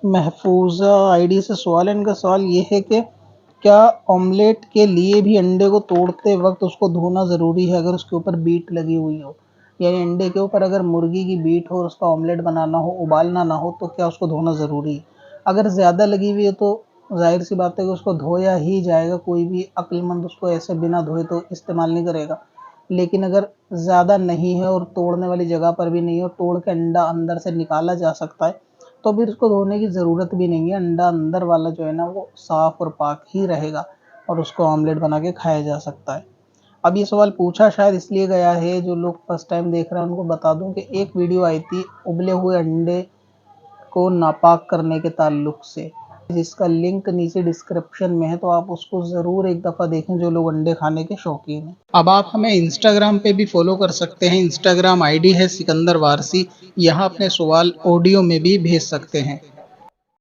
महफूजा ID से सवाल है। इनका सवाल ये है कि क्या ऑमलेट के लिए भी अंडे को तोड़ते वक्त उसको धोना ज़रूरी है अगर उसके ऊपर बीट लगी हुई हो? यानी अंडे के ऊपर अगर मुर्गी की बीट हो और उसका ऑमलेट बनाना हो, उबालना ना हो, तो क्या उसको धोना ज़रूरी है? अगर ज़्यादा लगी हुई है तो जाहिर सी बात है कि उसको धोया ही जाएगा। कोई भी अक्लमंद उसको ऐसे बिना धोए तो इस्तेमाल नहीं करेगा। लेकिन अगर ज़्यादा नहीं है और तोड़ने वाली जगह पर भी नहीं है और तोड़ के अंडा अंदर से निकाला जा सकता है, तो फिर उसको धोने की ज़रूरत भी नहीं है। अंडा अंदर वाला जो है ना वो साफ़ और पाक ही रहेगा और उसको ऑमलेट बना के खाया जा सकता है। अब ये सवाल पूछा शायद इसलिए गया है, जो लोग फर्स्ट टाइम देख रहे हैं उनको बता दूं कि एक वीडियो आई थी उबले हुए अंडे को नापाक करने के ताल्लुक से, जिसका लिंक नीचे डिस्क्रिप्शन में है, तो आप उसको ज़रूर एक दफ़ा देखें जो लोग अंडे खाने के शौकीन हैं। अब आप हमें इंस्टाग्राम पे भी फॉलो कर सकते हैं। इंस्टाग्राम आईडी है सिकंदर वारसी। यहाँ अपने सवाल ऑडियो में भी भेज सकते हैं।